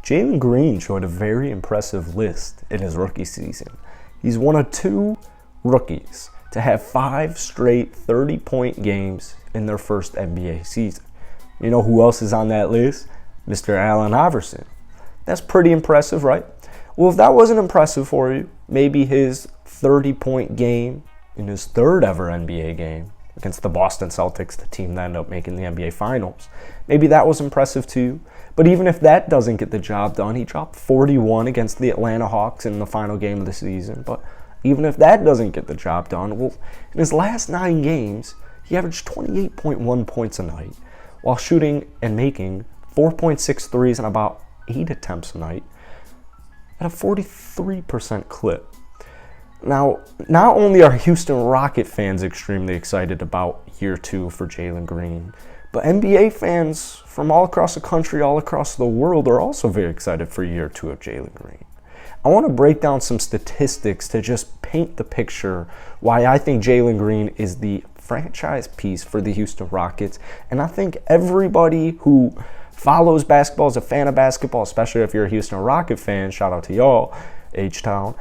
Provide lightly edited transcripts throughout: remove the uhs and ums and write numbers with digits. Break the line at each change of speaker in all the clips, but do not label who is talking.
Jalen Green showed a very impressive list in his rookie season. He's one of 2 rookies to have 5 straight 30-point games in their first NBA season. You know who else is on that list? Mr. Allen Iverson. That's pretty impressive, right? Well, if that wasn't impressive for you, maybe his 30-point game in his 3rd ever NBA game against the Boston Celtics, the team that ended up making the NBA Finals. Maybe that was impressive too. But even if that doesn't get the job done, he dropped 41 against the Atlanta Hawks in the final game of the season. But even if that doesn't get the job done, well, in his last 9 games, he averaged 28.1 points a night while shooting and making 4.6 threes and about 8 attempts a night at a 43% clip. Now, not only are Houston Rocket fans extremely excited about year 2 for Jalen Green, but NBA fans from all across the country, all across the world are also very excited for year 2 of Jalen Green. I want to break down some statistics to just paint the picture why I think Jalen Green is the franchise piece for the Houston Rockets. And I think everybody who follows basketball, is a fan of basketball, especially if you're a Houston Rocket fan, shout out to y'all, H-Town,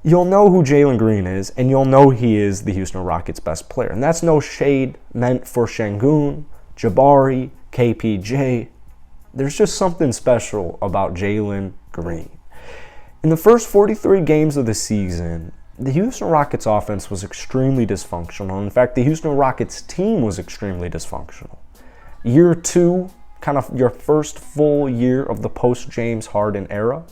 you'll know who Jalen Green is, and you'll know he is the Houston Rockets' best player. And that's no shade meant for Şengün, Jabari, KPJ. There's just something special about Jalen Green. In the first 43 games of the season, the Houston Rockets offense was extremely dysfunctional. In fact, the Houston Rockets team was extremely dysfunctional. Year 2, kind of your first full year of the post-James Harden era,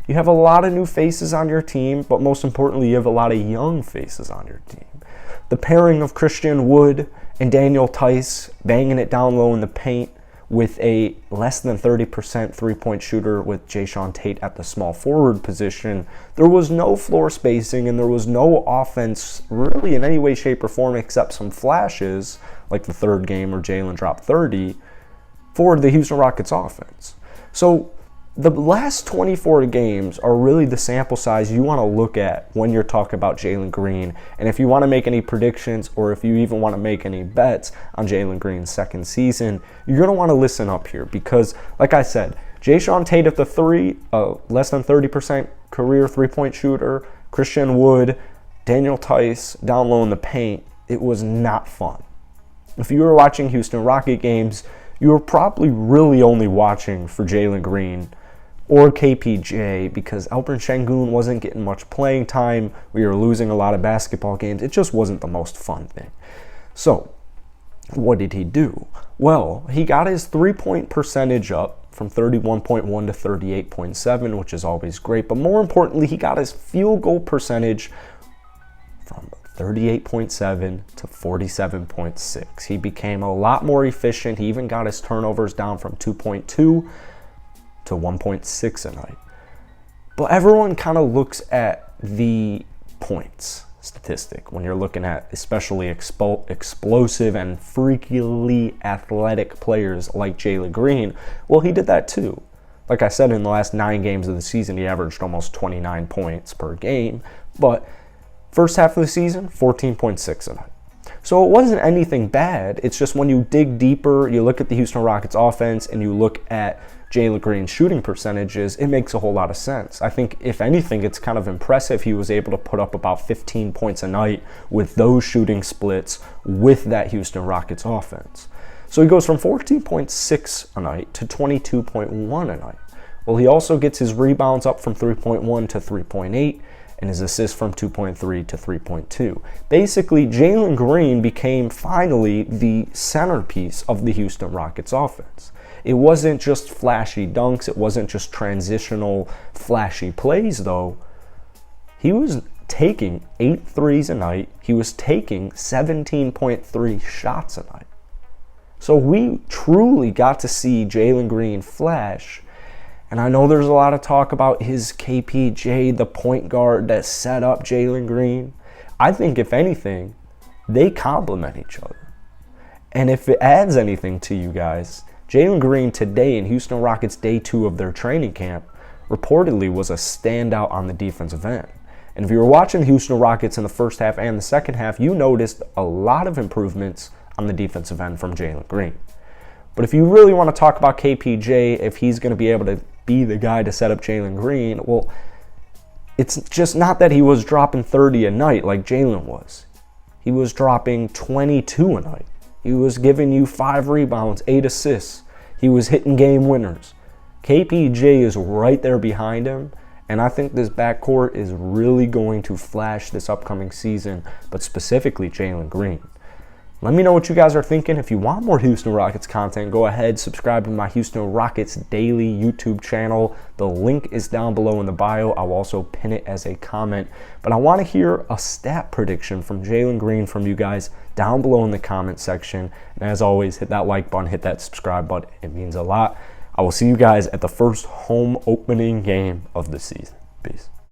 you have a lot of new faces on your team, but most importantly, you have a lot of young faces on your team. The pairing of Christian Wood and Daniel Tice banging it down low in the paint with a less than 30% three-point shooter with Jae'Sean Tate at the small forward position, there was no floor spacing and there was no offense really in any way, shape, or form except some flashes, like the 3rd game where Jalen dropped 30, for the Houston Rockets offense. So the last 24 games are really the sample size you want to look at when you're talking about Jalen Green. And if you want to make any predictions or if you even want to make any bets on Jalen Green's second season, you're going to want to listen up here because, like I said, Jae'Sean Tate at the 3, less than 30% career three-point shooter, Christian Wood, Daniel Tice down low in the paint, it was not fun. If you were watching Houston Rocket games, you were probably really only watching for Jalen Green or KPJ because Alperen Şengün wasn't getting much playing time. We were losing a lot of basketball games. It just wasn't the most fun thing. So, what did he do? Well, he got his three-point percentage up from 31.1 to 38.7, which is always great. But more importantly, he got his field goal percentage from 38.7 to 47.6. He became a lot more efficient. He even got his turnovers down from 2.2 to 1.6 a night. But everyone kind of looks at the points statistic when you're looking at especially explosive and freakily athletic players like Jalen Green. Well, he did that too. Like I said, in the last 9 games of the season, he averaged almost 29 points per game. But first half of the season, 14.6 a night. So it wasn't anything bad. It's just when you dig deeper, you look at the Houston Rockets offense and you look at Jalen Green's shooting percentages, it makes a whole lot of sense. I think, if anything, it's kind of impressive he was able to put up about 15 points a night with those shooting splits with that Houston Rockets offense. So he goes from 14.6 a night to 22.1 a night. Well, he also gets his rebounds up from 3.1 to 3.8 and his assists from 2.3 to 3.2. Basically, Jalen Green became finally the centerpiece of the Houston Rockets offense. It wasn't just flashy dunks. It wasn't just transitional flashy plays, though. He was taking 8 threes a night. He was taking 17.3 shots a night. So we truly got to see Jalen Green flash. And I know there's a lot of talk about his KPJ, the point guard that set up Jalen Green. I think, if anything, they complement each other. And if it adds anything to you guys, Jalen Green today in Houston Rockets day 2 of their training camp reportedly was a standout on the defensive end. And if you were watching the Houston Rockets in the first half and the second half, you noticed a lot of improvements on the defensive end from Jalen Green. But if you really want to talk about KPJ, if he's going to be able to be the guy to set up Jalen Green. Well, it's just not that he was dropping 30 a night like Jalen was. He was dropping 22 a night. He was giving you 5 rebounds, 8 assists. He was hitting game winners. KPJ is right there behind him, and I think this backcourt is really going to flash this upcoming season, but specifically Jalen Green. Let me know what you guys are thinking. If you want more Houston Rockets content, go ahead, subscribe to my Houston Rockets Daily YouTube channel. The link is down below in the bio. I'll also pin it as a comment. But I want to hear a stat prediction from Jalen Green from you guys down below in the comment section. And as always, hit that like button, hit that subscribe button. It means a lot. I will see you guys at the first home opening game of the season. Peace.